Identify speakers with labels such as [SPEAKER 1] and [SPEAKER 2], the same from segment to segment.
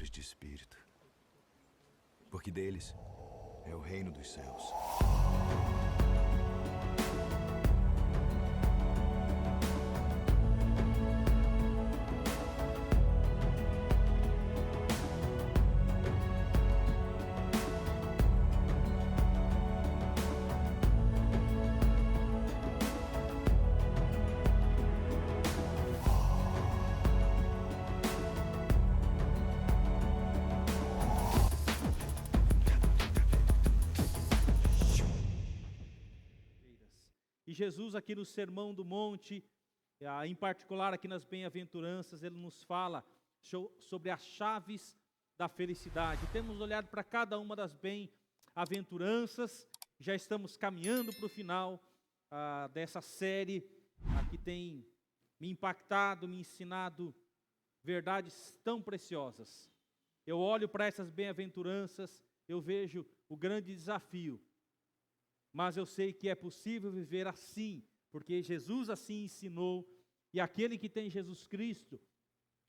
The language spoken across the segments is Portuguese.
[SPEAKER 1] pobres de espírito, porque deles é o reino dos céus.
[SPEAKER 2] E Jesus aqui no Sermão do Monte, em particular aqui nas bem-aventuranças, ele nos fala sobre as chaves da felicidade. Temos olhado para cada uma das bem-aventuranças, já estamos caminhando para o final dessa série que tem me impactado, me ensinado verdades tão preciosas. Eu olho para essas bem-aventuranças, eu vejo o grande desafio. Mas eu sei que é possível viver assim, porque Jesus assim ensinou, e aquele que tem Jesus Cristo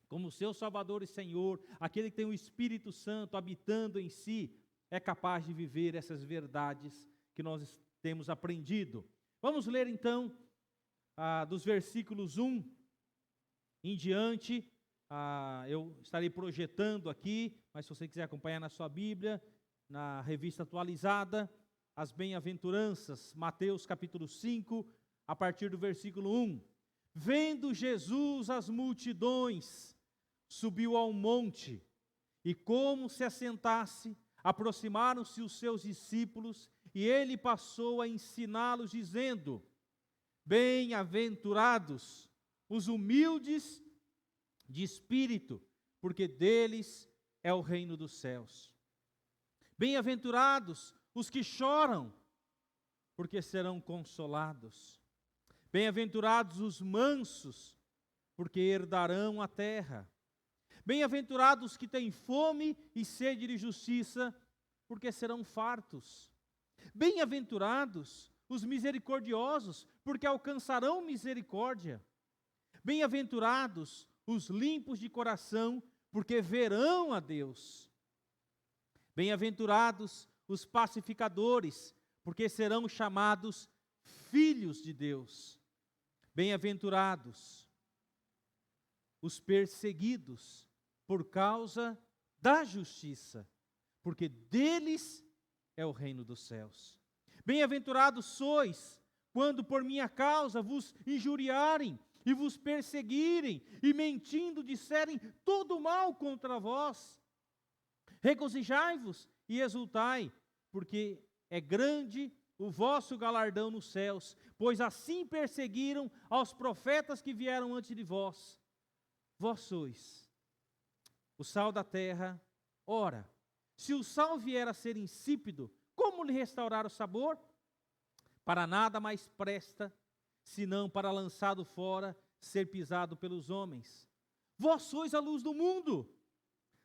[SPEAKER 2] como seu Salvador e Senhor, aquele que tem o Espírito Santo habitando em si, é capaz de viver essas verdades que nós temos aprendido. Vamos ler então, dos versículos 1 em diante, eu estarei projetando aqui, mas se você quiser acompanhar na sua Bíblia, na revista atualizada, as bem-aventuranças, Mateus capítulo 5, a partir do versículo 1. Vendo Jesus as multidões, subiu ao monte, e como se assentasse, aproximaram-se os seus discípulos, e ele passou a ensiná-los, dizendo: Bem-aventurados os humildes de espírito, porque deles é o reino dos céus. Bem-aventurados os que choram, porque serão consolados. Bem-aventurados os mansos, porque herdarão a terra. Bem-aventurados os que têm fome e sede de justiça, porque serão fartos. Bem-aventurados os misericordiosos, porque alcançarão misericórdia. Bem-aventurados os limpos de coração, porque verão a Deus. Bem-aventurados os pacificadores, porque serão chamados filhos de Deus. Bem-aventurados os perseguidos por causa da justiça, porque deles é o reino dos céus. Bem-aventurados sois, quando por minha causa vos injuriarem e vos perseguirem, e mentindo disserem todo mal contra vós. Regozijai-vos e exultai, porque é grande o vosso galardão nos céus, pois assim perseguiram aos profetas que vieram antes de vós. Vós sois o sal da terra. Ora, se o sal vier a ser insípido, como lhe restaurar o sabor? Para nada mais presta, senão para lançado fora, ser pisado pelos homens. Vós sois a luz do mundo.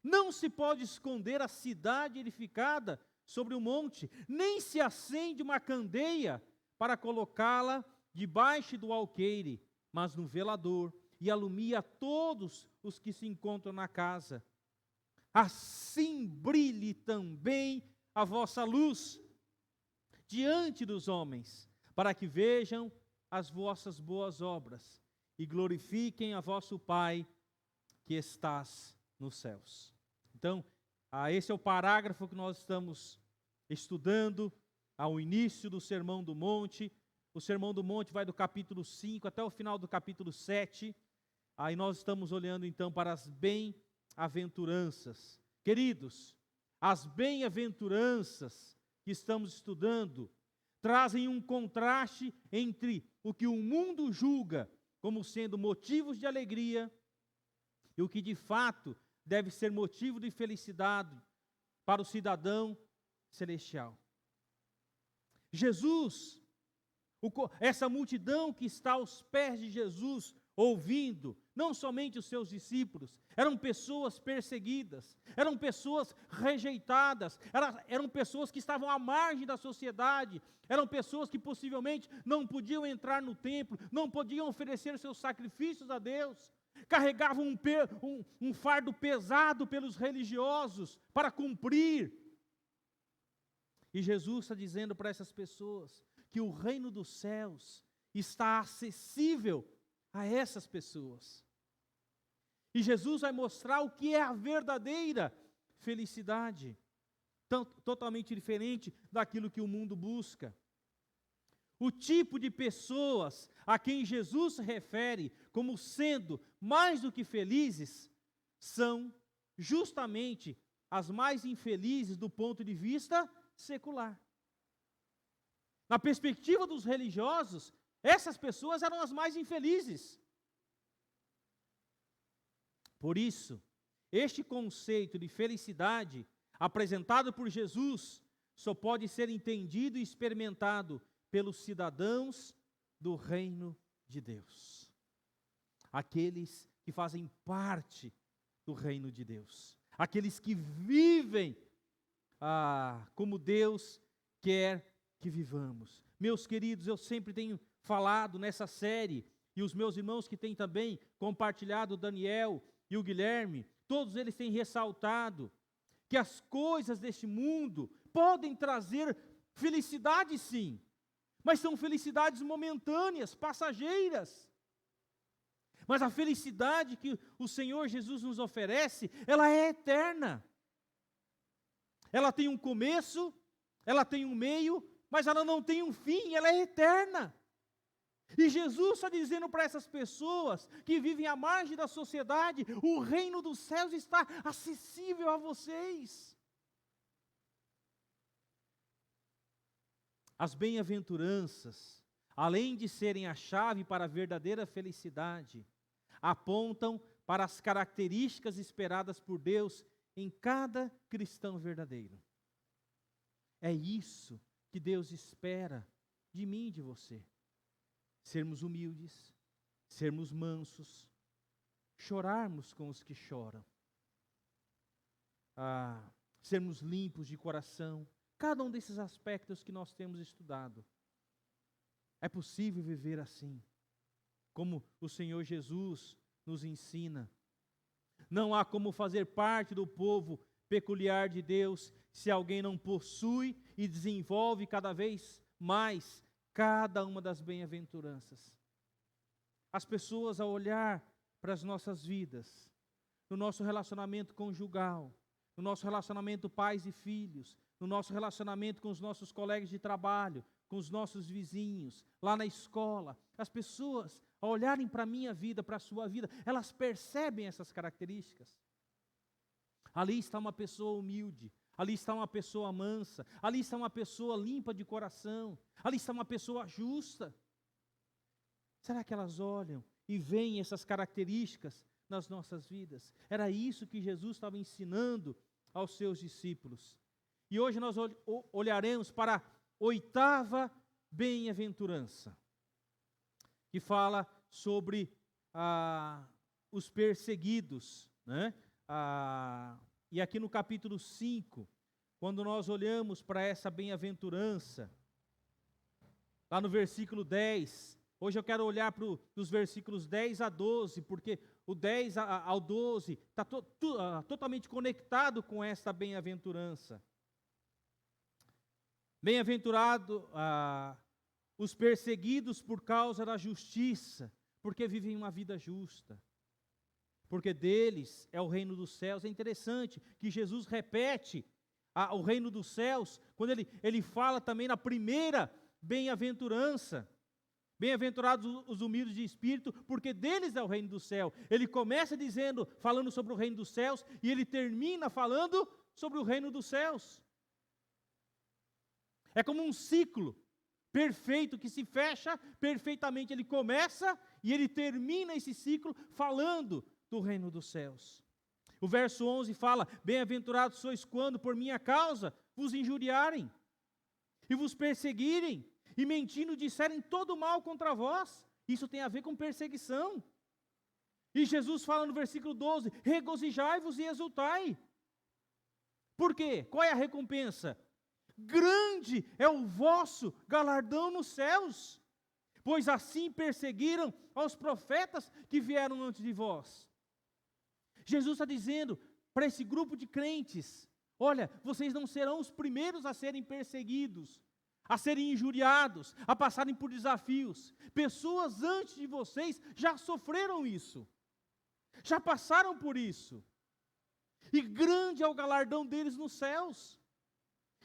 [SPEAKER 2] Não se pode esconder a cidade edificada sobre o monte, nem se acende uma candeia para colocá-la debaixo do alqueire, mas no velador, e alumia todos os que se encontram na casa. Assim brilhe também a vossa luz diante dos homens, para que vejam as vossas boas obras e glorifiquem a vosso Pai que estás nos céus. Então, esse é o parágrafo que nós estamos estudando ao início do Sermão do Monte. O Sermão do Monte vai do capítulo 5 até o final do capítulo 7. Aí nós estamos olhando então para as bem-aventuranças. Queridos, as bem-aventuranças que estamos estudando trazem um contraste entre o que o mundo julga como sendo motivos de alegria e o que de fato deve ser motivo de felicidade para o cidadão celestial. Jesus, essa multidão que está aos pés de Jesus, ouvindo, não somente os seus discípulos, eram pessoas perseguidas, eram pessoas rejeitadas, eram pessoas que estavam à margem da sociedade, eram pessoas que possivelmente não podiam entrar no templo, não podiam oferecer seus sacrifícios a Deus, carregavam um fardo pesado pelos religiosos para cumprir. E Jesus está dizendo para essas pessoas que o reino dos céus está acessível a essas pessoas. E Jesus vai mostrar o que é a verdadeira felicidade, totalmente diferente daquilo que o mundo busca. O tipo de pessoas a quem Jesus se refere como sendo mais do que felizes são justamente as mais infelizes do ponto de vista secular. Na perspectiva dos religiosos, essas pessoas eram as mais infelizes. Por isso, este conceito de felicidade apresentado por Jesus só pode ser entendido e experimentado pelos cidadãos do reino de Deus. Aqueles que fazem parte do reino de Deus. Aqueles que vivem como Deus quer que vivamos. Meus queridos, eu sempre tenho falado nessa série, e os meus irmãos que têm também compartilhado, o Daniel e o Guilherme, todos eles têm ressaltado que as coisas deste mundo podem trazer felicidade, sim, mas são felicidades momentâneas, passageiras. Mas a felicidade que o Senhor Jesus nos oferece, ela é eterna. Ela tem um começo, ela tem um meio, mas ela não tem um fim, ela é eterna. E Jesus está dizendo para essas pessoas que vivem à margem da sociedade, o reino dos céus está acessível a vocês. As bem-aventuranças, além de serem a chave para a verdadeira felicidade, apontam para as características esperadas por Deus em cada cristão verdadeiro. É isso que Deus espera de mim e de você. Sermos humildes, sermos mansos, chorarmos com os que choram, sermos limpos de coração, cada um desses aspectos que nós temos estudado. É possível viver assim, como o Senhor Jesus nos ensina. Não há como fazer parte do povo peculiar de Deus se alguém não possui e desenvolve cada vez mais cada uma das bem-aventuranças. As pessoas, ao olhar para as nossas vidas, no nosso relacionamento conjugal, no nosso relacionamento pais e filhos, no nosso relacionamento com os nossos colegas de trabalho, com os nossos vizinhos, lá na escola, as pessoas, ao olharem para a minha vida, para a sua vida, elas percebem essas características. Ali está uma pessoa humilde, ali está uma pessoa mansa, ali está uma pessoa limpa de coração, ali está uma pessoa justa. Será que elas olham e veem essas características nas nossas vidas? Era isso que Jesus estava ensinando aos seus discípulos. E hoje nós olharemos para a 8ª bem-aventurança, que fala sobre os perseguidos, né? E aqui no capítulo 5, quando nós olhamos para essa bem-aventurança, lá no versículo 10, hoje eu quero olhar para os versículos 10 a 12, porque o 10 ao 12 está totalmente conectado com essa bem-aventurança. Bem-aventurado os perseguidos por causa da justiça, porque vivem uma vida justa. Porque deles é o reino dos céus. É interessante que Jesus repete o reino dos céus, quando ele fala também na primeira bem-aventurança. Bem-aventurados os humildes de espírito, porque deles é o reino do céu. Ele começa falando sobre o reino dos céus, e ele termina falando sobre o reino dos céus. É como um ciclo perfeito que se fecha perfeitamente. Ele começa e ele termina esse ciclo falando do reino dos céus. O verso 11 fala: bem-aventurados sois quando por minha causa vos injuriarem e vos perseguirem e mentindo disserem todo mal contra vós. Isso tem a ver com perseguição. E Jesus fala no versículo 12: regozijai-vos e exultai. Por quê? Qual é a recompensa? Grande é o vosso galardão nos céus, pois assim perseguiram aos profetas que vieram antes de vós. Jesus está dizendo para esse grupo de crentes: olha, vocês não serão os primeiros a serem perseguidos, a serem injuriados, a passarem por desafios. Pessoas antes de vocês já sofreram isso, já passaram por isso. E grande é o galardão deles nos céus.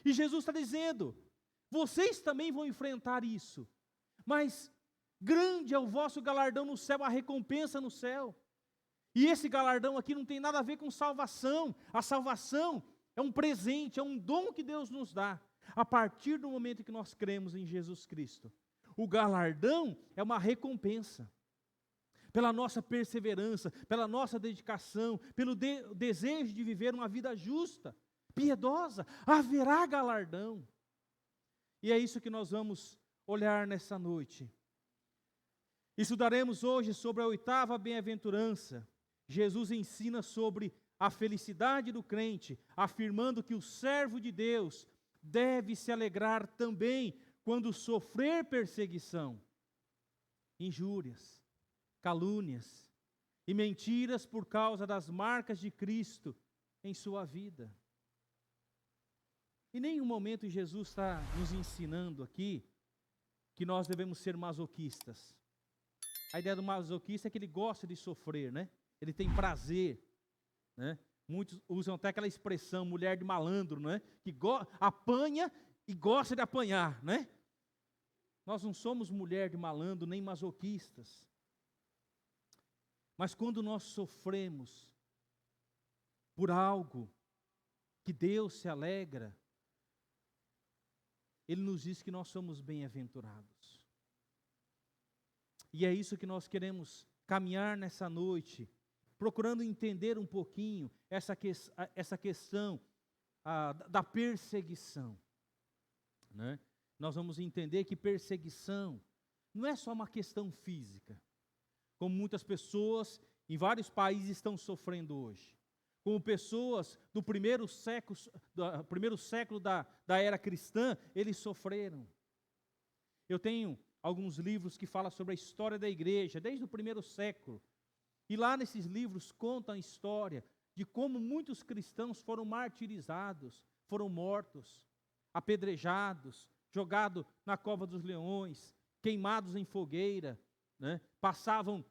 [SPEAKER 2] E Jesus está dizendo: vocês também vão enfrentar isso, mas grande é o vosso galardão no céu, a recompensa no céu. E esse galardão aqui não tem nada a ver com salvação. A salvação é um presente, é um dom que Deus nos dá, a partir do momento que nós cremos em Jesus Cristo. O galardão é uma recompensa, pela nossa perseverança, pela nossa dedicação, pelo desejo de viver uma vida justa, piedosa, haverá galardão. E é isso que nós vamos olhar nessa noite. Estudaremos hoje sobre a 8ª bem-aventurança. Jesus ensina sobre a felicidade do crente, afirmando que o servo de Deus deve se alegrar também quando sofrer perseguição, injúrias, calúnias e mentiras por causa das marcas de Cristo em sua vida. Em nenhum momento Jesus está nos ensinando aqui que nós devemos ser masoquistas. A ideia do masoquista é que ele gosta de sofrer, né? Ele tem prazer, né? Muitos usam até aquela expressão, mulher de malandro, né? Que apanha e gosta de apanhar, né? Nós não somos mulher de malandro, nem masoquistas. Mas quando nós sofremos por algo que Deus se alegra, Ele nos diz que nós somos bem-aventurados. E é isso que nós queremos caminhar nessa noite, procurando entender um pouquinho essa questão da perseguição, né? Nós vamos entender que perseguição não é só uma questão física, como muitas pessoas em vários países estão sofrendo hoje. Como pessoas do primeiro século da era cristã, eles sofreram. Eu tenho alguns livros que falam sobre a história da igreja, desde o primeiro século. E lá nesses livros contam a história de como muitos cristãos foram martirizados, foram mortos, apedrejados, jogados na cova dos leões, queimados em fogueira, né? Passavam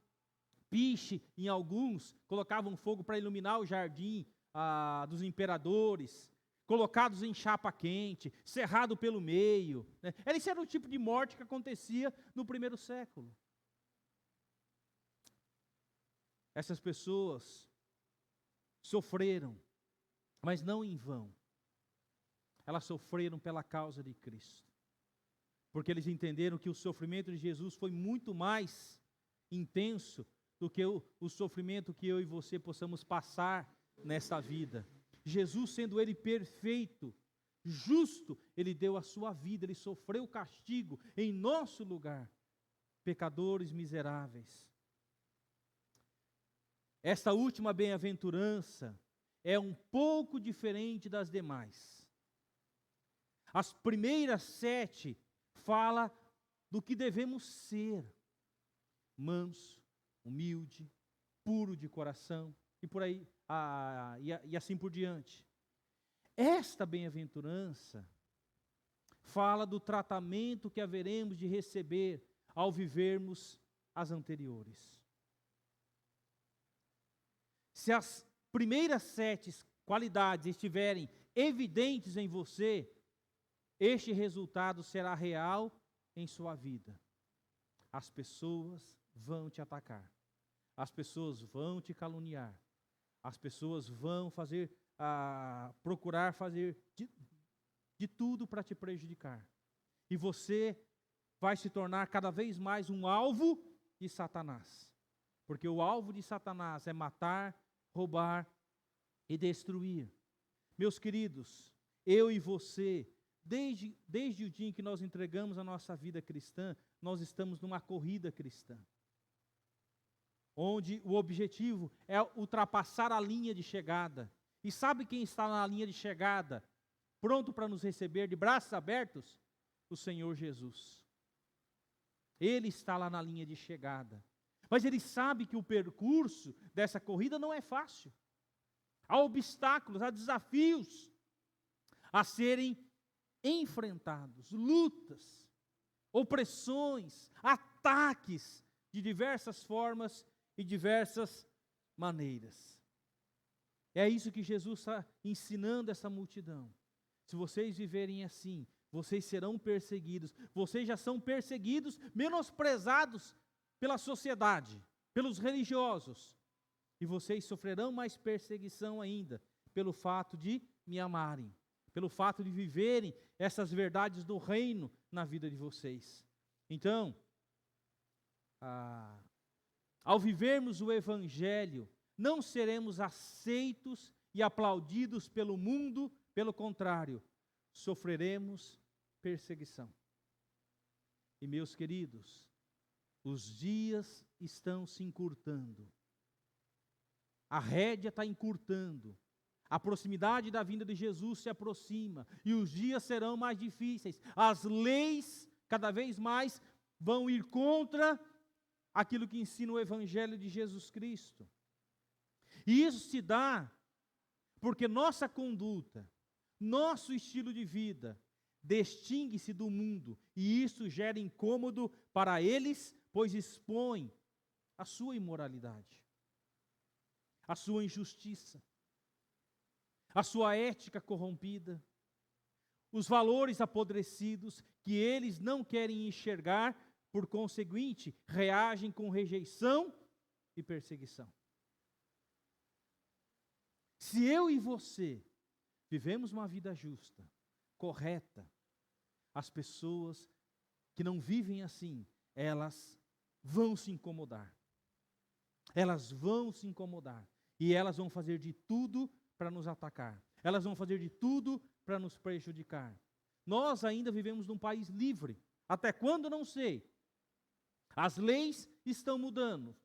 [SPEAKER 2] piche em alguns, colocavam fogo para iluminar o jardim dos imperadores, colocados em chapa quente, cerrado pelo meio, né? Esse era o tipo de morte que acontecia no primeiro século. Essas pessoas sofreram, mas não em vão. Elas sofreram pela causa de Cristo, porque eles entenderam que o sofrimento de Jesus foi muito mais intenso do que o sofrimento que eu e você possamos passar nessa vida. Jesus, sendo Ele perfeito, justo, Ele deu a sua vida, Ele sofreu o castigo em nosso lugar, pecadores miseráveis. Esta última bem-aventurança é um pouco diferente das demais. As primeiras 7 fala do que devemos ser: manso, humilde, puro de coração, e por aí, e assim por diante. Esta bem-aventurança fala do tratamento que haveremos de receber ao vivermos as anteriores. Se as primeiras 7 qualidades estiverem evidentes em você, este resultado será real em sua vida. As pessoas vão te atacar, as pessoas vão te caluniar, as pessoas vão procurar fazer de tudo para te prejudicar. E você vai se tornar cada vez mais um alvo de Satanás. Porque o alvo de Satanás é matar, roubar e destruir. Meus queridos, eu e você, desde o dia em que nós entregamos a nossa vida cristã, nós estamos numa corrida cristã, onde o objetivo é ultrapassar a linha de chegada. E sabe quem está na linha de chegada, pronto para nos receber de braços abertos? O Senhor Jesus. Ele está lá na linha de chegada. Mas ele sabe que o percurso dessa corrida não é fácil. Há obstáculos, há desafios a serem enfrentados, lutas, opressões, ataques de diversas formas e diversas maneiras. É isso que Jesus está ensinando essa multidão. Se vocês viverem assim, vocês serão perseguidos. Vocês já são perseguidos, menosprezados pela sociedade, pelos religiosos. E vocês sofrerão mais perseguição ainda, pelo fato de me amarem, pelo fato de viverem essas verdades do reino na vida de vocês. Então, ao vivermos o Evangelho, não seremos aceitos e aplaudidos pelo mundo, pelo contrário, sofreremos perseguição. E meus queridos, os dias estão se encurtando. A rédea está encurtando. A proximidade da vinda de Jesus se aproxima. E os dias serão mais difíceis. As leis, cada vez mais, vão ir contra aquilo que ensina o Evangelho de Jesus Cristo. E isso se dá porque nossa conduta, nosso estilo de vida, distingue-se do mundo. E isso gera incômodo para eles, pois expõe a sua imoralidade, a sua injustiça, a sua ética corrompida, os valores apodrecidos que eles não querem enxergar, por conseguinte, reagem com rejeição e perseguição. Se eu e você vivemos uma vida justa, correta, as pessoas que não vivem assim, elas vão se incomodar. Elas vão se incomodar. E elas vão fazer de tudo para nos atacar. Elas vão fazer de tudo para nos prejudicar. Nós ainda vivemos num país livre. Até quando, não sei. As leis estão mudando.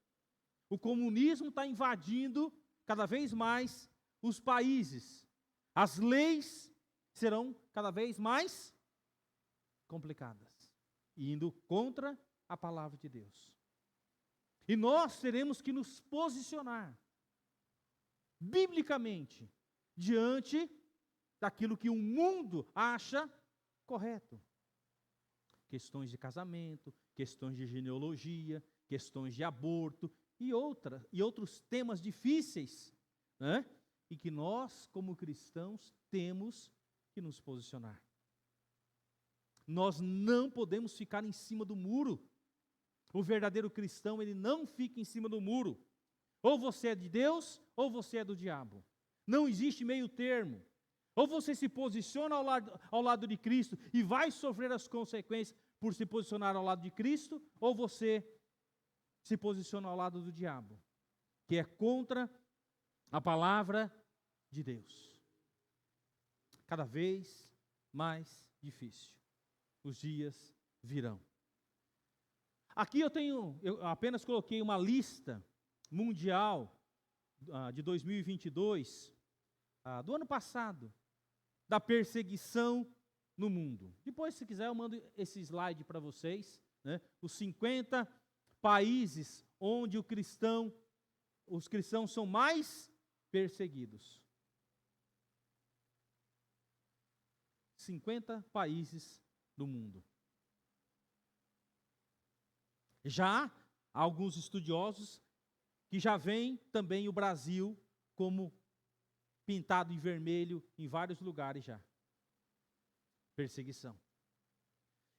[SPEAKER 2] O comunismo está invadindo cada vez mais os países. As leis serão cada vez mais complicadas, indo contra a palavra de Deus. E nós teremos que nos posicionar biblicamente diante daquilo que o mundo acha correto. Questões de casamento, questões de genealogia, questões de aborto e outros temas difíceis, né? E que nós, como cristãos, temos que nos posicionar. Nós não podemos ficar em cima do muro. O verdadeiro cristão, ele não fica em cima do muro. Ou você é de Deus, ou você é do diabo. Não existe meio termo. Ou você se posiciona ao lado de Cristo e vai sofrer as consequências por se posicionar ao lado de Cristo, ou você se posiciona ao lado do diabo, que é contra a palavra de Deus. Cada vez mais difícil. Os dias virão. Aqui eu apenas coloquei uma lista mundial de 2022, do ano passado, da perseguição no mundo. Depois, se quiser, eu mando esse slide para vocês, né? Os 50 países onde os cristãos são mais perseguidos. 50 países do mundo. Já há alguns estudiosos que já veem também o Brasil como pintado em vermelho em vários lugares já. Perseguição.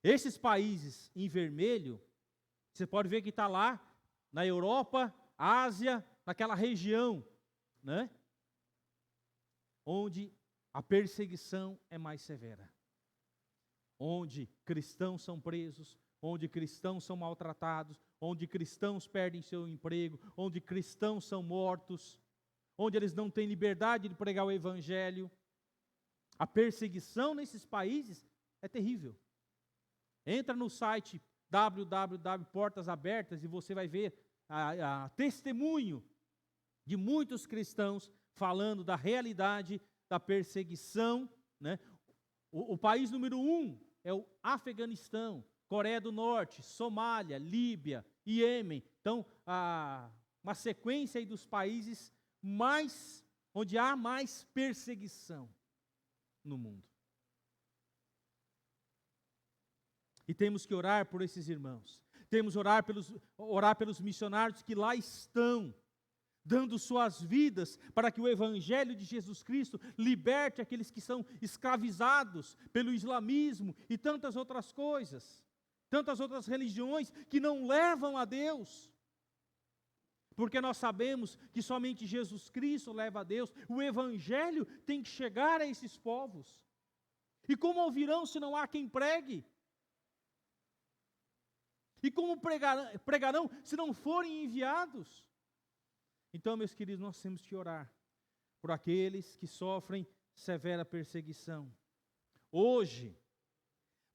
[SPEAKER 2] Esses países em vermelho, você pode ver que está lá na Europa, Ásia, naquela região, né? Onde a perseguição é mais severa. Onde cristãos são presos, onde cristãos são maltratados, onde cristãos perdem seu emprego, onde cristãos são mortos, onde eles não têm liberdade de pregar o Evangelho. A perseguição nesses países é terrível. Entra no site www.Portas Abertas e você vai ver a testemunho de muitos cristãos falando da realidade da perseguição, né? O país número 1 é o Afeganistão, Coreia do Norte, Somália, Líbia, Iêmen. Então, uma sequência aí dos países onde há mais perseguição no mundo. E temos que orar por esses irmãos. Temos que orar pelos missionários que lá estão, dando suas vidas para que o Evangelho de Jesus Cristo liberte aqueles que são escravizados pelo islamismo e tantas outras coisas, tantas outras religiões que não levam a Deus. Porque nós sabemos que somente Jesus Cristo leva a Deus, o Evangelho tem que chegar a esses povos. E como ouvirão se não há quem pregue? E como pregarão se não forem enviados? Então, meus queridos, nós temos que orar por aqueles que sofrem severa perseguição. Hoje,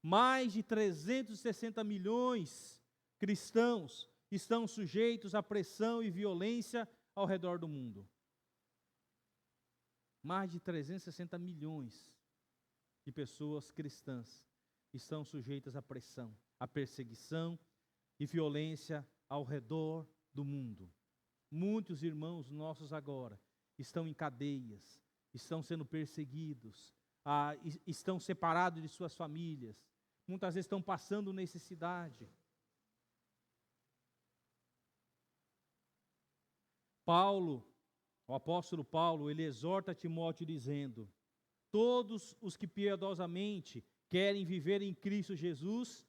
[SPEAKER 2] mais de 360 milhões de cristãos estão sujeitos à pressão e violência ao redor do mundo. Mais de 360 milhões de pessoas cristãs estão sujeitas à pressão, à perseguição e violência ao redor do mundo. Muitos irmãos nossos agora estão em cadeias, estão sendo perseguidos, estão separados de suas famílias, muitas vezes estão passando necessidade. O apóstolo Paulo, ele exorta Timóteo dizendo: todos os que piedosamente querem viver em Cristo Jesus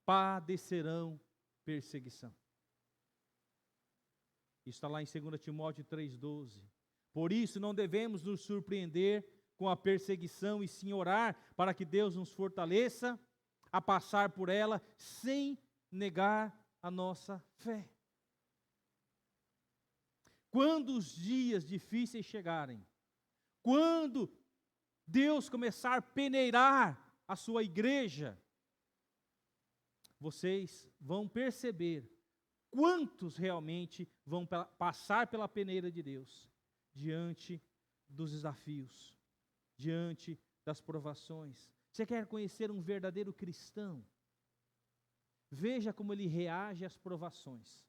[SPEAKER 2] padecerão perseguição. Isso está lá em 2 Timóteo 3,12. Por isso não devemos nos surpreender com a perseguição e sim orar para que Deus nos fortaleça a passar por ela sem negar a nossa fé. Quando os dias difíceis chegarem, quando Deus começar a peneirar a sua igreja, vocês vão perceber quantos realmente vão passar pela peneira de Deus, diante dos desafios, diante das provações. Você quer conhecer um verdadeiro cristão? Veja como ele reage às provações,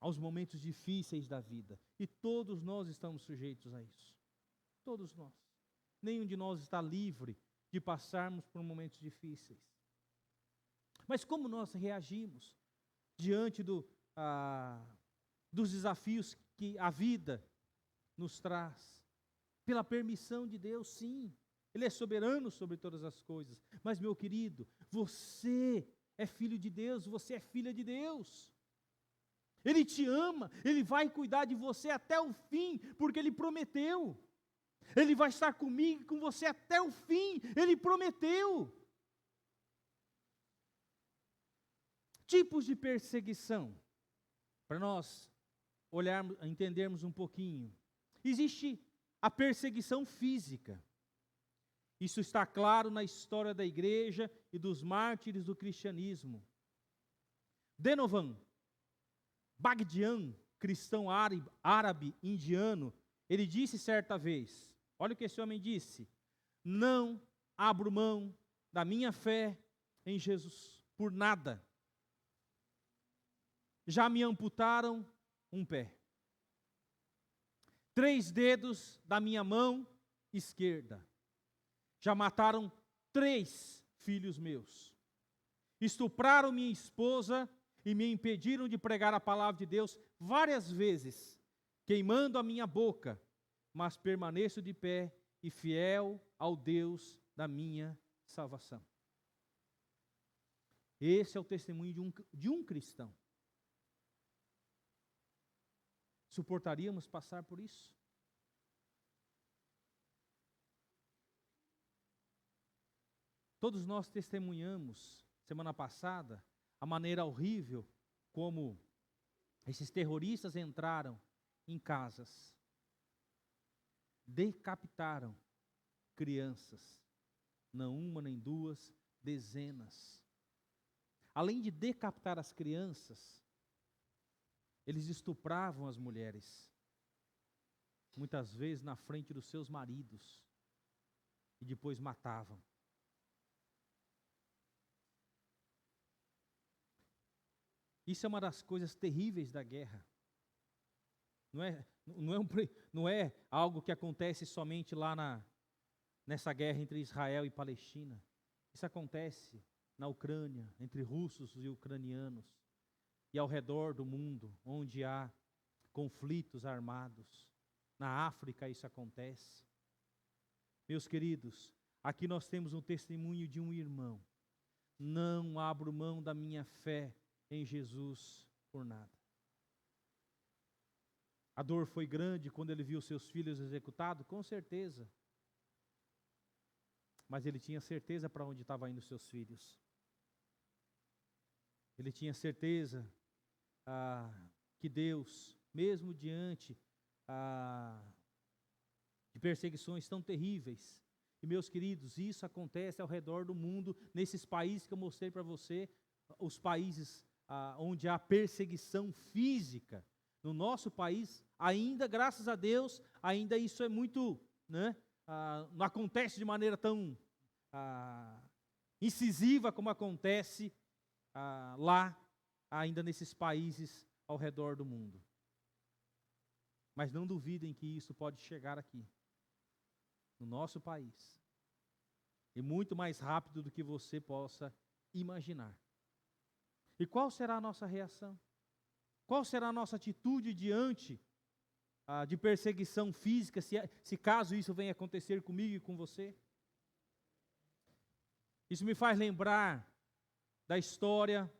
[SPEAKER 2] aos momentos difíceis da vida. E todos nós estamos sujeitos a isso. Todos nós. Nenhum de nós está livre de passarmos por momentos difíceis. Mas como nós reagimos diante dos desafios que a vida nos traz? Pela permissão de Deus, sim. Ele é soberano sobre todas as coisas. Mas, meu querido, você é filho de Deus, você é filha de Deus. Ele te ama, Ele vai cuidar de você até o fim, porque Ele prometeu. Ele vai estar comigo e com você até o fim, Ele prometeu. Tipos de perseguição, para nós entendermos um pouquinho. Existe a perseguição física. Isso está claro na história da igreja e dos mártires do cristianismo. Denovan Bagdian, cristão árabe indiano, ele disse certa vez, olha o que esse homem disse: não abro mão da minha fé em Jesus por nada. Já me amputaram um pé, 3 dedos da minha mão esquerda. Já mataram 3 filhos meus. Estupraram minha esposa e me impediram de pregar a palavra de Deus várias vezes, queimando a minha boca, mas permaneço de pé e fiel ao Deus da minha salvação. Esse é o testemunho de um cristão. Suportaríamos passar por isso? Todos nós testemunhamos, semana passada, a maneira horrível como esses terroristas entraram em casas, decapitaram crianças, não uma nem duas, dezenas. Além de decapitar as crianças, eles estupravam as mulheres, muitas vezes na frente dos seus maridos, e depois matavam. Isso é uma das coisas terríveis da guerra. Não é algo que acontece somente lá nessa guerra entre Israel e Palestina. Isso acontece na Ucrânia, entre russos e ucranianos, e ao redor do mundo, onde há conflitos armados. Na África isso acontece. Meus queridos, aqui nós temos um testemunho de um irmão. Não abro mão da minha fé em Jesus por nada. A dor foi grande quando ele viu seus filhos executados, com certeza. Mas ele tinha certeza para onde estavam indo seus filhos. Ele tinha certeza que Deus, mesmo diante de perseguições tão terríveis, e meus queridos, isso acontece ao redor do mundo, nesses países que eu mostrei para você, os países onde há perseguição física. No nosso país, ainda, graças a Deus, ainda isso é muito, não acontece de maneira tão incisiva como acontece lá, ainda nesses países ao redor do mundo. Mas não duvidem que isso pode chegar aqui, no nosso país, e muito mais rápido do que você possa imaginar. E qual será a nossa reação? Qual será a nossa atitude diante de perseguição física, se caso isso venha acontecer comigo e com você? Isso me faz lembrar da história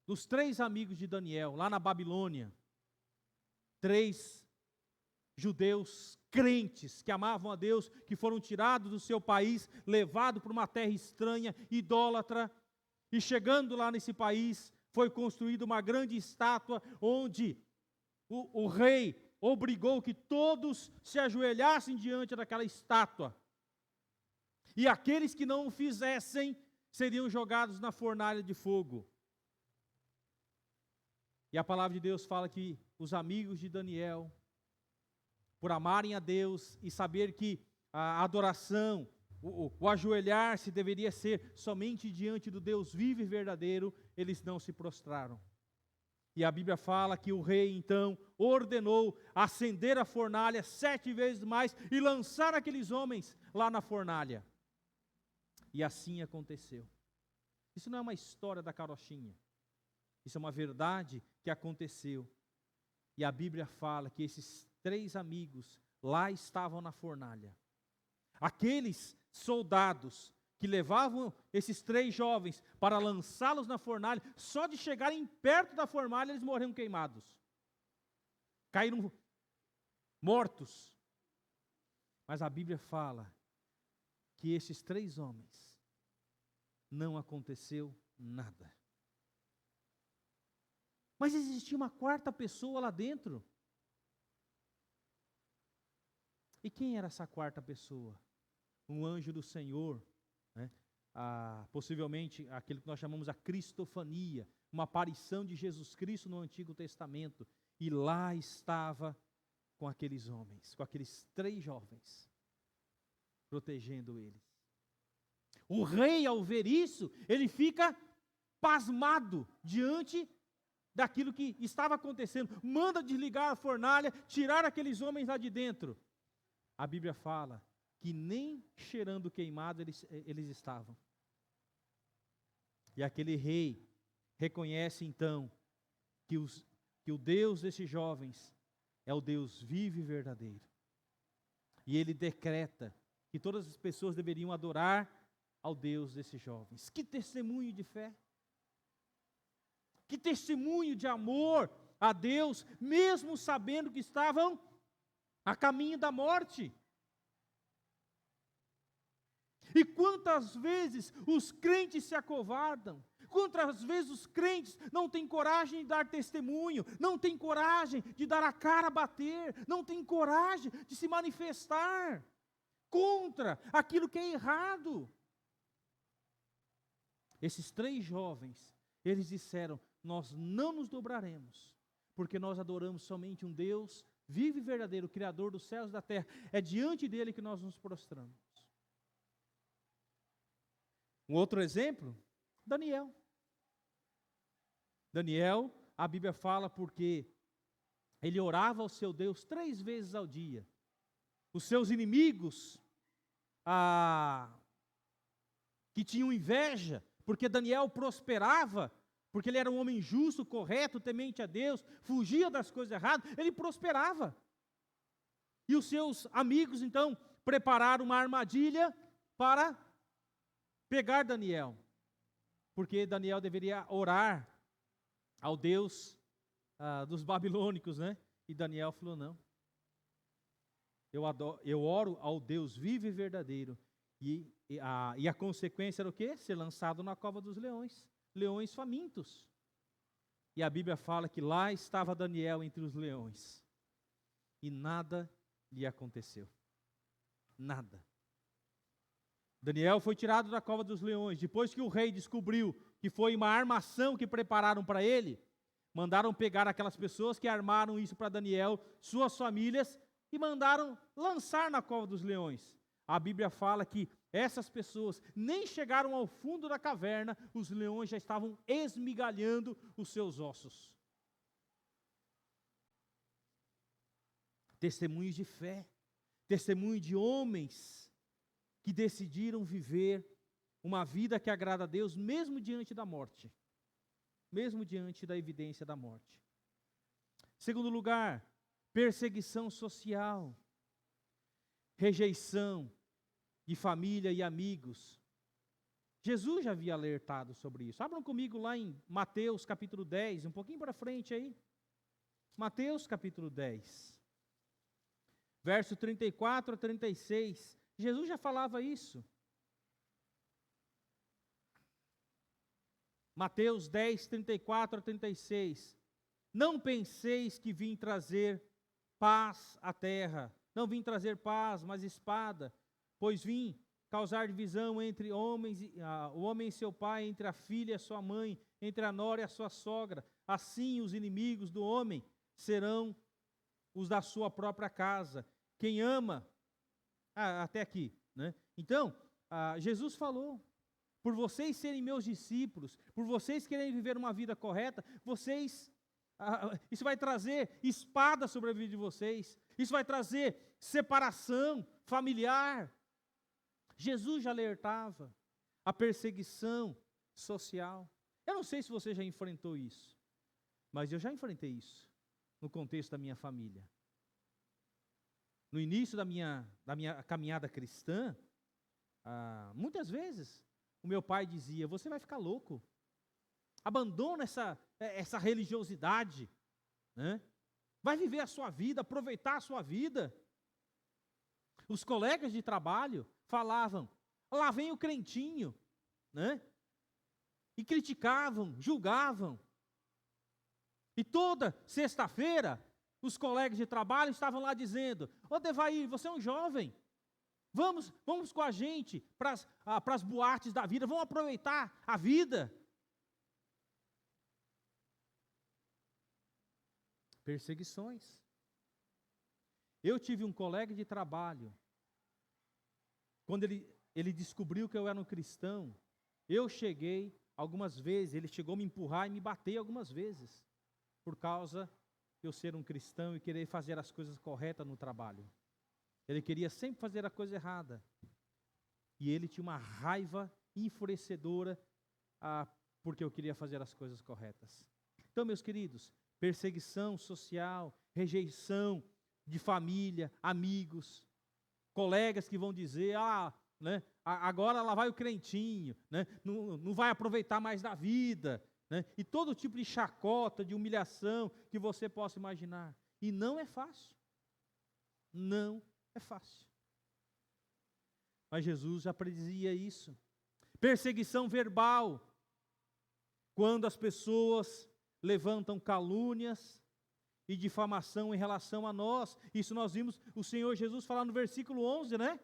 [SPEAKER 2] dos 3 amigos de Daniel, lá na Babilônia. 3 judeus crentes que amavam a Deus, que foram tirados do seu país, levados para uma terra estranha, idólatra, e chegando lá nesse país, foi construída uma grande estátua, onde o rei obrigou que todos se ajoelhassem diante daquela estátua. E aqueles que não o fizessem, seriam jogados na fornalha de fogo. E a palavra de Deus fala que os amigos de Daniel, por amarem a Deus e saber que a adoração, o ajoelhar-se deveria ser somente diante do Deus vivo e verdadeiro, eles não se prostraram. E a Bíblia fala que o rei então ordenou acender a fornalha 7 vezes mais e lançar aqueles homens lá na fornalha. E assim aconteceu. Isso não é uma história da carochinha. Isso é uma verdade que aconteceu. E a Bíblia fala que esses 3 amigos lá estavam na fornalha. Aqueles soldados que levavam esses 3 jovens para lançá-los na fornalha, só de chegarem perto da fornalha eles morreram queimados. Caíram mortos. Mas a Bíblia fala que esses 3 homens não aconteceu nada. Mas existia uma 4ª pessoa lá dentro. E quem era essa 4ª pessoa? Um anjo do Senhor, possivelmente aquilo que nós chamamos a cristofania, uma aparição de Jesus Cristo no Antigo Testamento. E lá estava com aqueles homens, com aqueles 3 jovens, protegendo eles. O rei, ao ver isso, ele fica pasmado diante daquilo que estava acontecendo. Manda desligar a fornalha, tirar aqueles homens lá de dentro. A Bíblia fala que nem cheirando queimado eles estavam. E aquele rei reconhece então que o Deus desses jovens é o Deus vivo e verdadeiro. E ele decreta que todas as pessoas deveriam adorar ao Deus desses jovens. Que testemunho de fé! Que testemunho de amor a Deus, mesmo sabendo que estavam a caminho da morte. E quantas vezes os crentes se acovardam, quantas vezes os crentes não têm coragem de dar testemunho, não têm coragem de dar a cara a bater, não têm coragem de se manifestar contra aquilo que é errado. Esses 3 jovens, eles disseram: nós não nos dobraremos, porque nós adoramos somente um Deus vivo e verdadeiro, Criador dos céus e da terra. É diante dele que nós nos prostramos. Um outro exemplo, Daniel. Daniel, a Bíblia fala porque ele orava ao seu Deus 3 vezes ao dia. Os seus inimigos, que tinham inveja, porque Daniel prosperava, porque ele era um homem justo, correto, temente a Deus, fugia das coisas erradas, ele prosperava. E os seus amigos, então, prepararam uma armadilha para pegar Daniel, porque Daniel deveria orar ao Deus dos babilônicos, né? E Daniel falou, não, eu oro ao Deus vivo e verdadeiro, e a consequência era o quê? Ser lançado na cova dos leões, leões famintos. E a Bíblia fala que lá estava Daniel entre os leões, e nada lhe aconteceu, nada. Daniel foi tirado da cova dos leões. Depois que o rei descobriu que foi uma armação que prepararam para ele, mandaram pegar aquelas pessoas que armaram isso para Daniel, suas famílias, e mandaram lançar na cova dos leões. A Bíblia fala que essas pessoas nem chegaram ao fundo da caverna, os leões já estavam esmigalhando os seus ossos. Testemunhos de fé, testemunho de homens que decidiram viver uma vida que agrada a Deus, mesmo diante da morte, mesmo diante da evidência da morte. Segundo lugar, perseguição social, rejeição de família e amigos. Jesus já havia alertado sobre isso. Abram comigo lá em Mateus capítulo 10, um pouquinho para frente aí. Mateus capítulo 10, verso 34 a 36. Jesus já falava isso. Mateus 10, 34 a 36. Não penseis que vim trazer paz à terra. Não vim trazer paz, mas espada. Pois vim causar divisão entre homens, o homem e seu pai, entre a filha e a sua mãe, entre a nora e a sua sogra. Assim os inimigos do homem serão os da sua própria casa. Quem ama, até aqui, né? Então, Jesus falou, por vocês serem meus discípulos, por vocês quererem viver uma vida correta, isso vai trazer espada sobre a vida de vocês, isso vai trazer separação familiar. Jesus já alertava a perseguição social. Eu não sei se você já enfrentou isso, mas eu já enfrentei isso no contexto da minha família. No início da minha caminhada cristã, muitas vezes o meu pai dizia, você vai ficar louco, abandona essa religiosidade, né? Vai viver a sua vida, aproveitar a sua vida. Os colegas de trabalho falavam, lá vem o crentinho, né? E criticavam, julgavam. E toda sexta-feira, os colegas de trabalho estavam lá dizendo, ô Devair, você é um jovem, vamos com a gente para as boates da vida, vamos aproveitar a vida. Perseguições. Eu tive um colega de trabalho, quando ele descobriu que eu era um cristão, eu cheguei algumas vezes, ele chegou a me empurrar e me bater algumas vezes, por causa de eu ser um cristão e querer fazer as coisas corretas no trabalho. Ele queria sempre fazer a coisa errada. E ele tinha uma raiva enfurecedora porque eu queria fazer as coisas corretas. Então, meus queridos, perseguição social, rejeição de família, amigos, colegas que vão dizer, né, agora lá vai o crentinho, né, não vai aproveitar mais da vida, né, e todo tipo de chacota, de humilhação que você possa imaginar. E não é fácil. Não é fácil. Mas Jesus já predizia isso. Perseguição verbal, quando as pessoas levantam calúnias e difamação em relação a nós. Isso nós vimos o Senhor Jesus falar no versículo 11, né?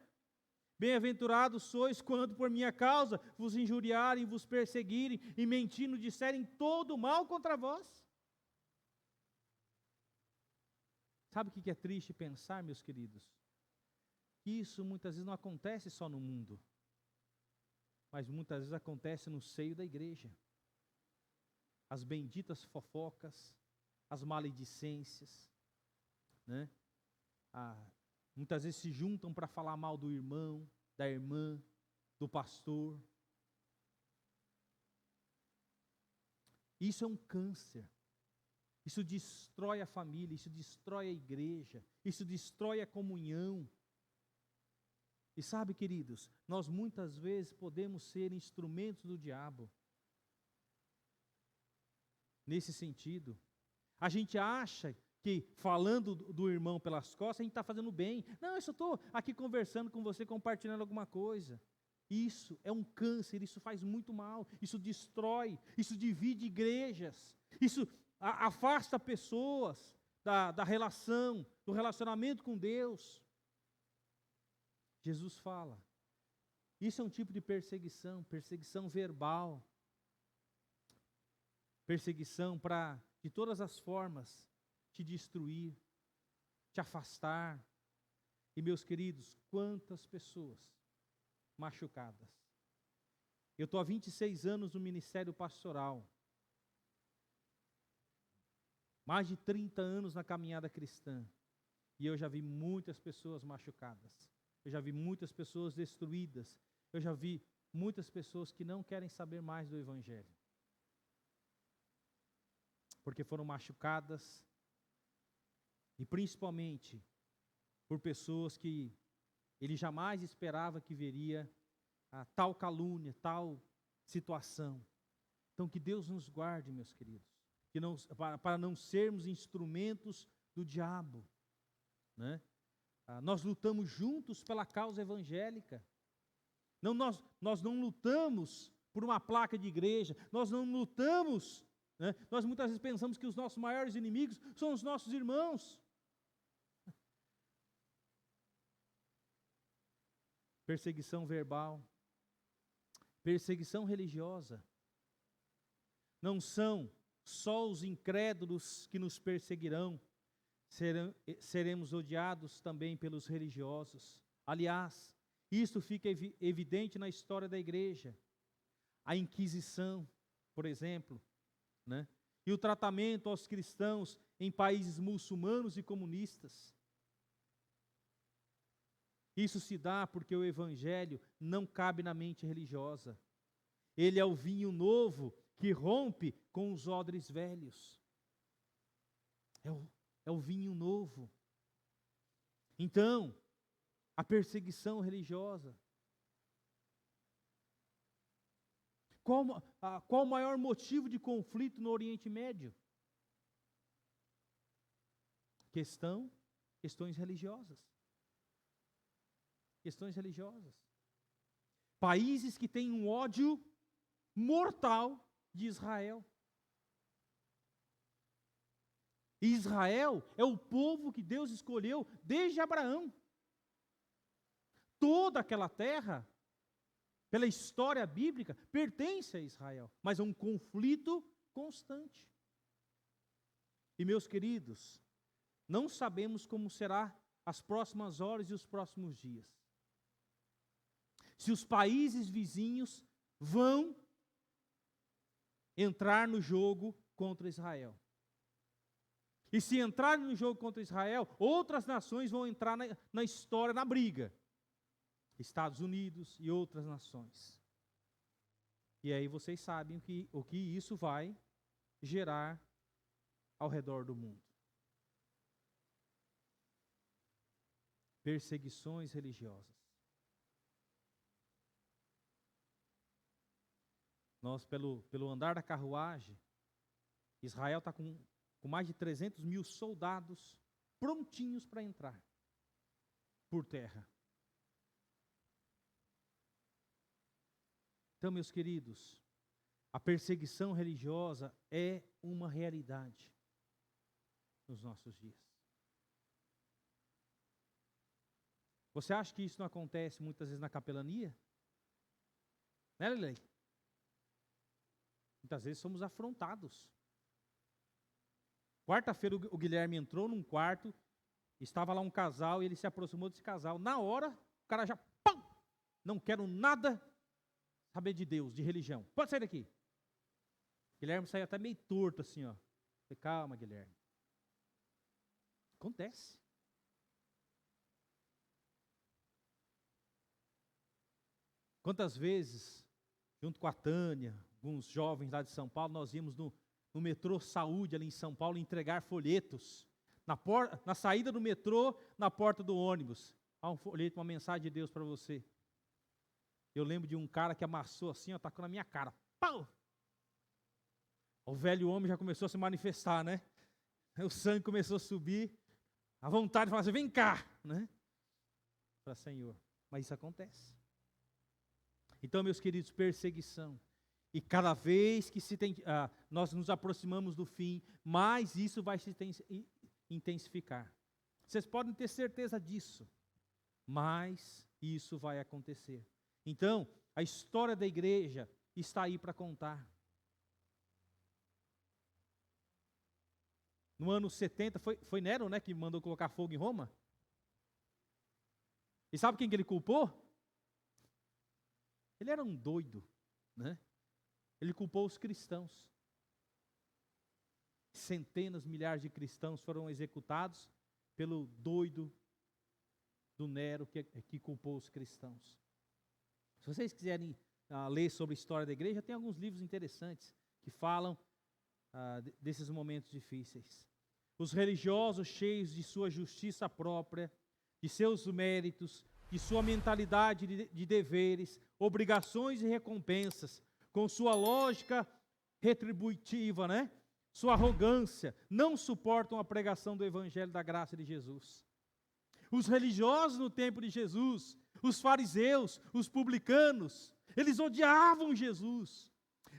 [SPEAKER 2] Bem-aventurados sois quando por minha causa vos injuriarem, vos perseguirem e mentindo disserem todo mal contra vós. Sabe o que é triste pensar, meus queridos? Que isso muitas vezes não acontece só no mundo, mas muitas vezes acontece no seio da igreja. as benditas fofocas, as maledicências, né? Muitas vezes se juntam para falar mal do irmão, da irmã, do pastor. Isso é um câncer. Isso destrói a família, isso destrói a igreja, isso destrói a comunhão. E sabe, queridos, nós muitas vezes podemos ser instrumentos do diabo. Nesse sentido, a gente acha que falando do irmão pelas costas, a gente está fazendo bem. Não, eu só estou aqui conversando com você, compartilhando alguma coisa. Isso é um câncer, isso faz muito mal, isso destrói, isso divide igrejas, isso afasta pessoas da relação, do relacionamento com Deus. Jesus fala, isso é um tipo de perseguição, perseguição verbal, perseguição para, de todas as formas, te destruir, te afastar. E meus queridos, quantas pessoas machucadas. Eu estou há 26 anos no ministério pastoral, mais de 30 anos na caminhada cristã, e eu já vi muitas pessoas machucadas, eu já vi muitas pessoas destruídas, eu já vi muitas pessoas que não querem saber mais do Evangelho, porque foram machucadas, e principalmente por pessoas que ele jamais esperava que veria tal calúnia, tal situação. Então que Deus nos guarde, meus queridos, que não, para não sermos instrumentos do diabo, né? Nós lutamos juntos pela causa evangélica. Não, nós não lutamos por uma placa de igreja, nós não lutamos, né? Nós muitas vezes pensamos que os nossos maiores inimigos são os nossos irmãos. Perseguição verbal, perseguição religiosa. Não são só os incrédulos que nos perseguirão, seremos odiados também pelos religiosos. Aliás, isso fica evidente na história da igreja. A Inquisição, por exemplo, né? E o tratamento aos cristãos em países muçulmanos e comunistas. Isso se dá porque o Evangelho não cabe na mente religiosa. Ele é o vinho novo que rompe com os odres velhos. É o vinho novo. Então, a perseguição religiosa. Qual o maior motivo de conflito no Oriente Médio? Questões religiosas. Questões religiosas. Países que têm um ódio mortal de Israel. Israel é o povo que Deus escolheu desde Abraão. Toda aquela terra, pela história bíblica, pertence a Israel, mas é um conflito constante. E meus queridos, não sabemos como será as próximas horas e os próximos dias. Se os países vizinhos vão entrar no jogo contra Israel. E se entrarem no jogo contra Israel, outras nações vão entrar na história, na briga. Estados Unidos e outras nações. E aí vocês sabem o que isso vai gerar ao redor do mundo. Perseguições religiosas. Nós, pelo andar da carruagem, Israel está com mais de 300 mil soldados prontinhos para entrar por terra. Então, meus queridos, a perseguição religiosa é uma realidade nos nossos dias. Você acha que isso não acontece muitas vezes na capelania? Né, Lelei? Muitas vezes somos afrontados. Quarta-feira o Guilherme entrou num quarto, estava lá um casal e ele se aproximou desse casal. Na hora, o cara já, pum, não quero nada saber de Deus, de religião. Pode sair daqui. Guilherme saiu até meio torto assim, ó. Falei, calma, Guilherme. Acontece. Quantas vezes, junto com a Tânia, alguns jovens lá de São Paulo, nós íamos no metrô Saúde, ali em São Paulo, entregar folhetos. Na saída do metrô, na porta do ônibus. Há um folheto, uma mensagem de Deus para você. Eu lembro de um cara que amassou assim, ó, tacou na minha cara. Pau! O velho homem já começou a se manifestar, né? O sangue começou a subir. A vontade de falar assim, vem cá, né? Para Senhor. Mas isso acontece. Então, meus queridos, perseguição. E cada vez que nós nos aproximamos do fim, mais isso vai se intensificar. Vocês podem ter certeza disso. Mas isso vai acontecer. Então, a história da igreja está aí para contar. No ano 70, foi Nero, né, que mandou colocar fogo em Roma? E sabe quem que ele culpou? Ele era um doido, né? Ele culpou os cristãos. Centenas, milhares de cristãos foram executados pelo doido do Nero que culpou os cristãos. Se vocês quiserem ler sobre a história da igreja, tem alguns livros interessantes que falam desses momentos difíceis. Os religiosos cheios de sua justiça própria, de seus méritos, de sua mentalidade de deveres, obrigações e recompensas, com sua lógica retributiva, né? Sua arrogância, não suportam a pregação do evangelho da graça de Jesus. Os religiosos no tempo de Jesus, os fariseus, os publicanos, eles odiavam Jesus.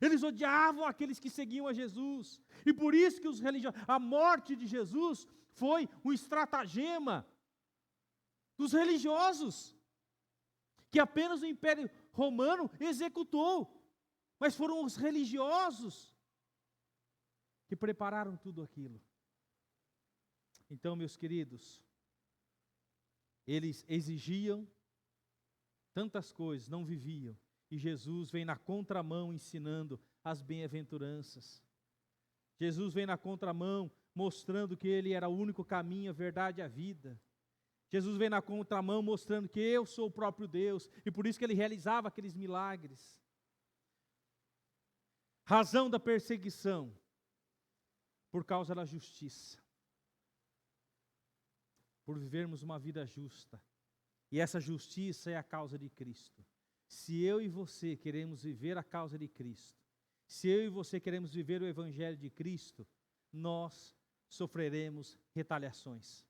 [SPEAKER 2] Eles odiavam aqueles que seguiam a Jesus. E por isso que os religiosos, a morte de Jesus foi um estratagema dos religiosos, que apenas o Império Romano executou. Mas foram os religiosos que prepararam tudo aquilo. Então, meus queridos, eles exigiam tantas coisas, não viviam. E Jesus vem na contramão ensinando as bem-aventuranças. Jesus vem na contramão mostrando que Ele era o único caminho, a verdade e a vida. Jesus vem na contramão mostrando que eu sou o próprio Deus. E por isso que Ele realizava aqueles milagres. Razão da perseguição. Por causa da justiça. Por vivermos uma vida justa. E essa justiça é a causa de Cristo. Se eu e você queremos viver a causa de Cristo, se eu e você queremos viver o Evangelho de Cristo, nós sofreremos retaliações.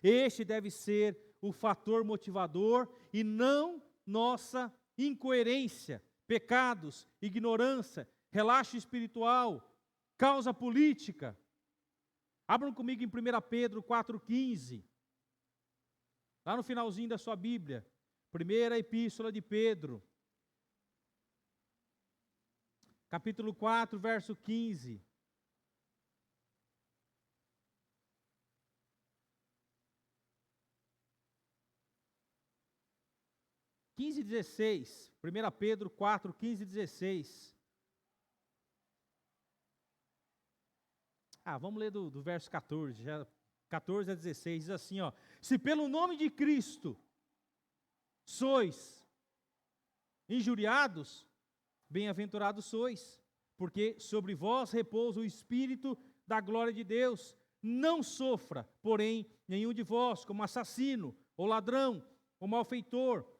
[SPEAKER 2] Este deve ser o fator motivador e não nossa incoerência, pecados, ignorância, relaxo espiritual, causa política. Abram comigo em 1 Pedro 4,15. Lá no finalzinho da sua Bíblia. Primeira Epístola de Pedro. Capítulo 4, verso 15. (15 e 16). 1 Pedro 4, 15 e 16. Vamos ler do verso 14. 14 a 16. Diz assim, ó. Se pelo nome de Cristo sois injuriados, bem-aventurados sois, porque sobre vós repousa o Espírito da glória de Deus. Não sofra, porém, nenhum de vós como assassino, ou ladrão, ou malfeitor,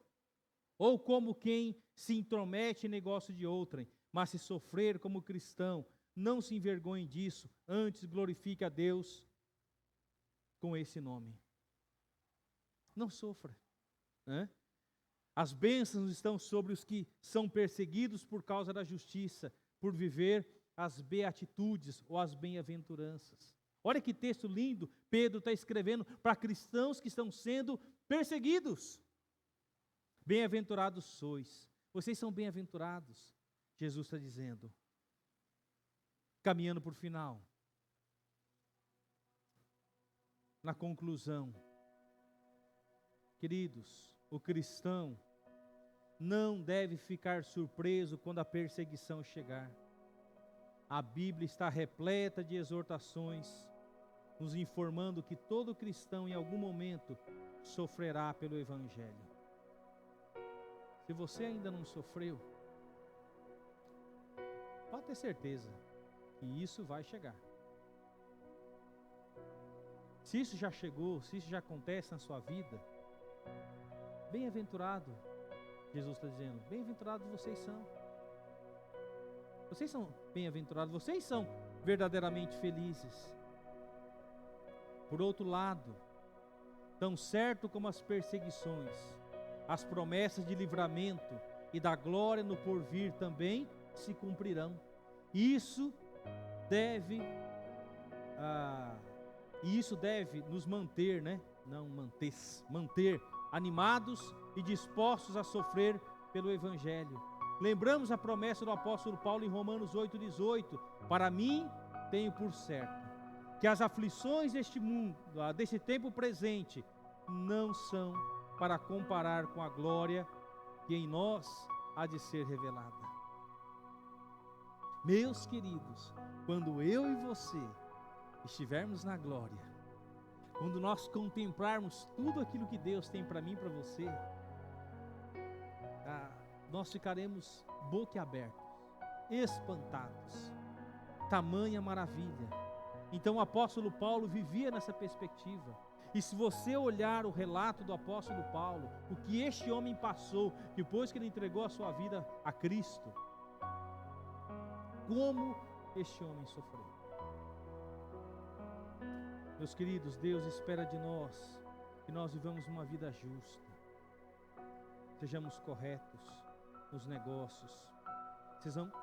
[SPEAKER 2] ou como quem se intromete em negócio de outrem, mas se sofrer como cristão, não se envergonhe disso, antes glorifique a Deus com esse nome. Não sofra, né? As bênçãos estão sobre os que são perseguidos por causa da justiça, por viver as beatitudes ou as bem-aventuranças. Olha que texto lindo, Pedro está escrevendo para cristãos que estão sendo perseguidos. Bem-aventurados sois, vocês são bem-aventurados, Jesus está dizendo. Caminhando para o final. Na conclusão, queridos, o cristão não deve ficar surpreso quando a perseguição chegar. A Bíblia está repleta de exortações, nos informando que todo cristão em algum momento sofrerá pelo Evangelho. Se você ainda não sofreu, pode ter certeza que isso vai chegar. Se isso já chegou, se isso já acontece na sua vida, bem-aventurado, Jesus está dizendo, bem-aventurados vocês são. Vocês são bem-aventurados, vocês são verdadeiramente felizes. Por outro lado, tão certo como as perseguições, as promessas de livramento e da glória no porvir também se cumprirão. Isso deve nos manter, manter animados e dispostos a sofrer pelo Evangelho. Lembramos a promessa do apóstolo Paulo em Romanos 8,18: para mim tenho por certo que as aflições deste mundo, desse tempo presente, não são para comparar com a glória que em nós há de ser revelada. Meus queridos, quando eu e você estivermos na glória, quando nós contemplarmos tudo aquilo que Deus tem para mim e para você, nós ficaremos boquiabertos, espantados. Tamanha maravilha. Então o apóstolo Paulo vivia nessa perspectiva. E se você olhar o relato do apóstolo Paulo, o que este homem passou depois que ele entregou a sua vida a Cristo, como este homem sofreu. Meus queridos, Deus espera de nós que nós vivamos uma vida justa, sejamos corretos nos negócios,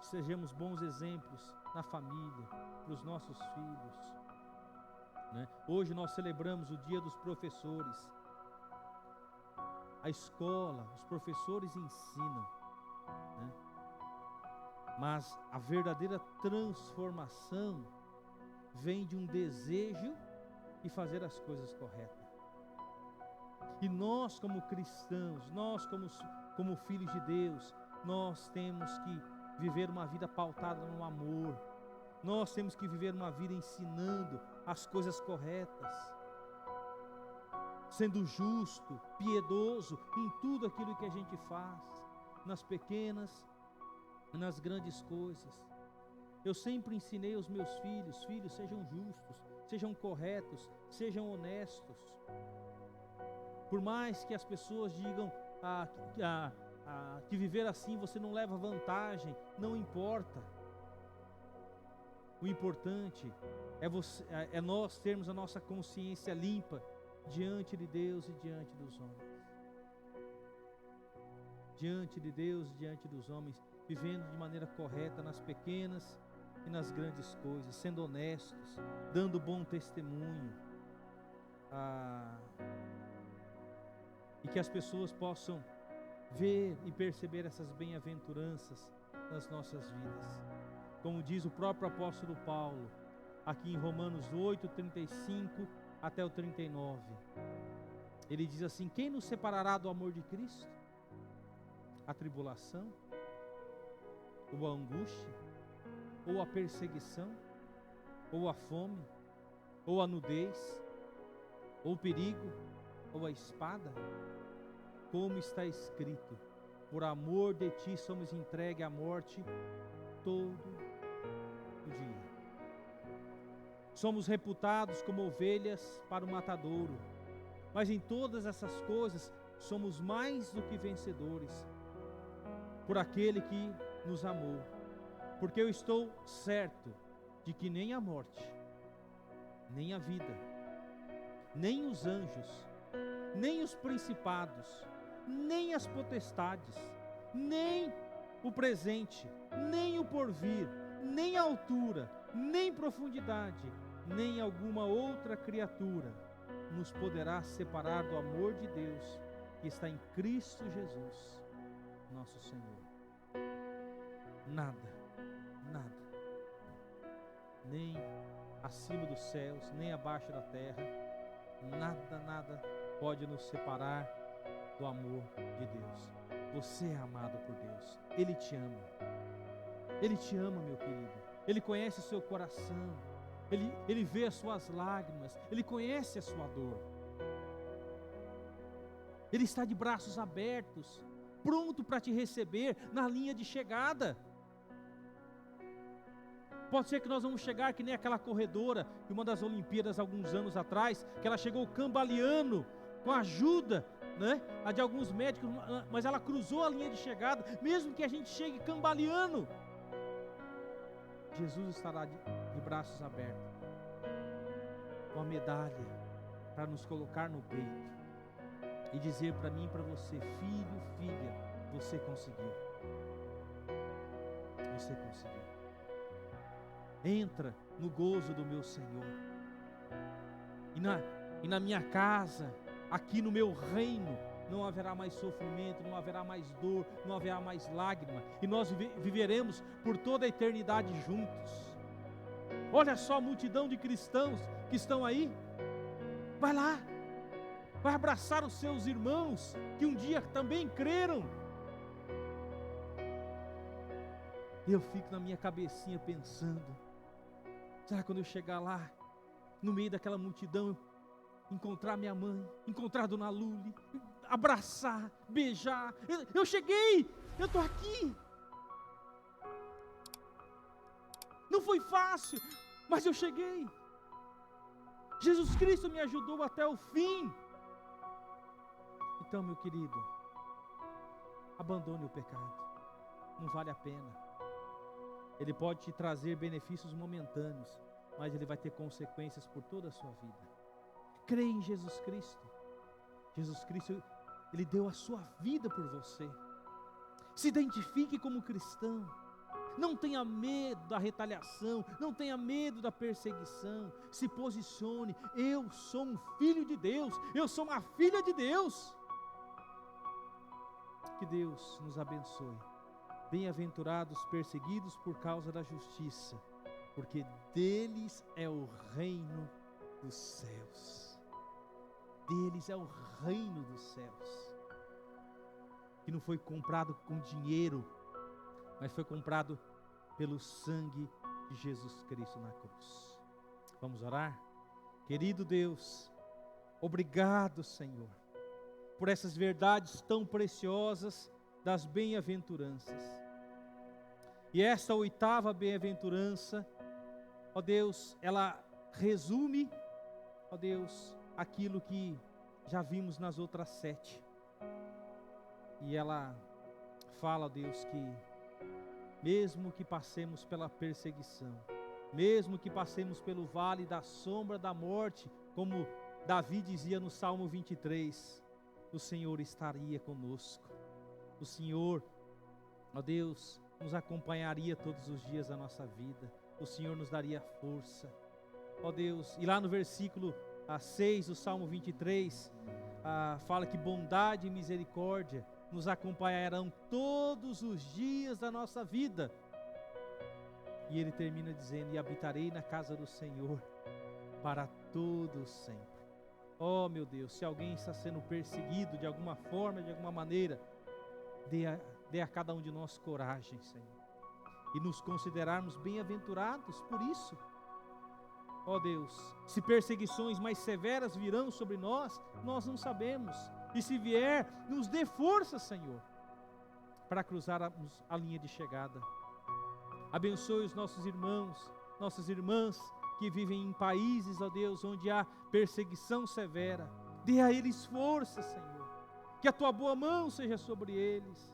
[SPEAKER 2] sejamos bons exemplos na família, para os nossos filhos. Hoje nós celebramos o Dia dos Professores. A escola, os professores ensinam, mas a verdadeira transformação vem de um desejo de fazer as coisas corretas. E nós como cristãos, nós como filhos de Deus, nós temos que viver uma vida pautada no amor. Nós temos que viver uma vida ensinando as coisas corretas, sendo justo, piedoso em tudo aquilo que a gente faz, nas pequenas e nas grandes coisas. Eu sempre ensinei aos meus filhos: filhos, sejam justos, sejam corretos, sejam honestos. Por mais que as pessoas digam que viver assim você não leva vantagem, não importa. O importante é nós termos a nossa consciência limpa diante de Deus e diante dos homens. Diante de Deus e diante dos homens, vivendo de maneira correta nas pequenas e nas grandes coisas, sendo honestos, dando bom testemunho, e que as pessoas possam ver e perceber essas bem-aventuranças nas nossas vidas. Como diz o próprio apóstolo Paulo, aqui em Romanos 8, 35 até o 39. Ele diz assim: quem nos separará do amor de Cristo? A tribulação? Ou a angústia? Ou a perseguição? Ou a fome? Ou a nudez? Ou o perigo? Ou a espada? Como está escrito: por amor de ti somos entregues à morte todo o dia. Somos reputados como ovelhas para o matadouro, mas em todas essas coisas somos mais do que vencedores por aquele que nos amou. Porque eu estou certo de que nem a morte, nem a vida, nem os anjos, nem os principados, nem as potestades, nem o presente, nem o porvir, nem a altura, nem profundidade, nem alguma outra criatura nos poderá separar do amor de Deus que está em Cristo Jesus, nosso Senhor. Nada, nem acima dos céus, nem abaixo da terra, nada pode nos separar do amor de Deus. Você é amado por Deus, Ele te ama, meu querido. Ele conhece o seu coração, Ele vê as suas lágrimas, Ele conhece a sua dor. Ele está de braços abertos, pronto para te receber na linha de chegada. Pode ser que nós vamos chegar que nem aquela corredora de uma das Olimpíadas alguns anos atrás, que ela chegou cambaleando com a ajuda, né, de alguns médicos, mas ela cruzou a linha de chegada. Mesmo que a gente chegue cambaleando, Jesus estará de braços abertos, com a medalha para nos colocar no peito e dizer para mim e para você: filho, filha, você conseguiu. Você conseguiu. Entra no gozo do meu Senhor. E na minha casa, aqui no meu reino, não haverá mais sofrimento, não haverá mais dor, não haverá mais lágrima, e nós viveremos por toda a eternidade juntos. Olha só a multidão de cristãos que estão aí. Vai lá, vai abraçar os seus irmãos que um dia também creram. E eu fico na minha cabecinha pensando: será que quando eu chegar lá, no meio daquela multidão, encontrar minha mãe, encontrar Dona Luli, abraçar, beijar, eu cheguei, eu estou aqui. Não foi fácil, mas eu cheguei. Jesus Cristo me ajudou até o fim. Então, meu querido, abandone o pecado, não vale a pena. Ele pode te trazer benefícios momentâneos, mas ele vai ter consequências por toda a sua vida. Creia em Jesus Cristo. Jesus Cristo, Ele deu a sua vida por você. Se identifique como cristão. Não tenha medo da retaliação, não tenha medo da perseguição. Se posicione: eu sou um filho de Deus, eu sou uma filha de Deus. Que Deus nos abençoe. Bem-aventurados perseguidos por causa da justiça, porque deles é o reino dos céus. Deles é o reino dos céus, que não foi comprado com dinheiro, mas foi comprado pelo sangue de Jesus Cristo na cruz. Vamos orar? Querido Deus, obrigado, Senhor, por essas verdades tão preciosas das bem-aventuranças. E esta 8ª bem-aventurança, ó Deus, ela resume, ó Deus, aquilo que já vimos nas outras 7. E ela fala, ó Deus, que mesmo que passemos pela perseguição, mesmo que passemos pelo vale da sombra da morte, como Davi dizia no Salmo 23, o Senhor estaria conosco. O Senhor, ó Deus, nos acompanharia todos os dias da nossa vida. O Senhor nos daria força, ó Deus. E lá no versículo 6 do Salmo 23, fala que bondade e misericórdia nos acompanharão todos os dias da nossa vida. E ele termina dizendo: e habitarei na casa do Senhor para todo sempre. Oh meu Deus, se alguém está sendo perseguido de alguma forma, de alguma maneira, dê a cada um de nós coragem, Senhor, e nos considerarmos bem-aventurados por isso. Ó Deus, se perseguições mais severas virão sobre nós não sabemos, e se vier, nos dê força, Senhor, para cruzarmos a linha de chegada. Abençoe os nossos irmãos, nossas irmãs que vivem em países, ó Deus, onde há perseguição severa. Dê a eles força, Senhor, que a tua boa mão seja sobre eles.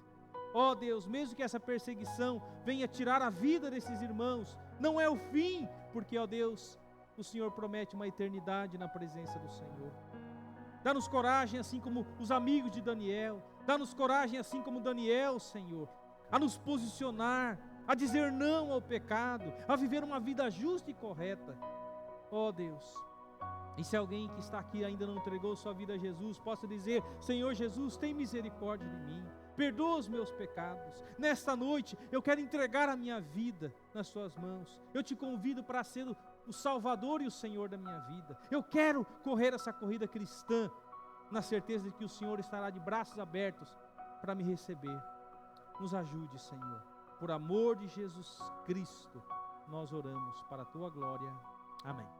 [SPEAKER 2] Ó Deus, mesmo que essa perseguição venha tirar a vida desses irmãos, não é o fim, porque, ó Deus, o Senhor promete uma eternidade na presença do Senhor. Dá-nos coragem, assim como os amigos de Daniel. Dá-nos coragem, assim como Daniel, Senhor, a nos posicionar, a dizer não ao pecado, a viver uma vida justa e correta. Ó Deus, e se alguém que está aqui ainda não entregou sua vida a Jesus, possa dizer: Senhor Jesus, tem misericórdia de mim, perdoa os meus pecados. Nesta noite eu quero entregar a minha vida nas tuas mãos. Eu te convido para ser o Salvador e o Senhor da minha vida. Eu quero correr essa corrida cristã, na certeza de que o Senhor estará de braços abertos para me receber. Nos ajude, Senhor, por amor de Jesus Cristo, nós oramos para a tua glória. Amém.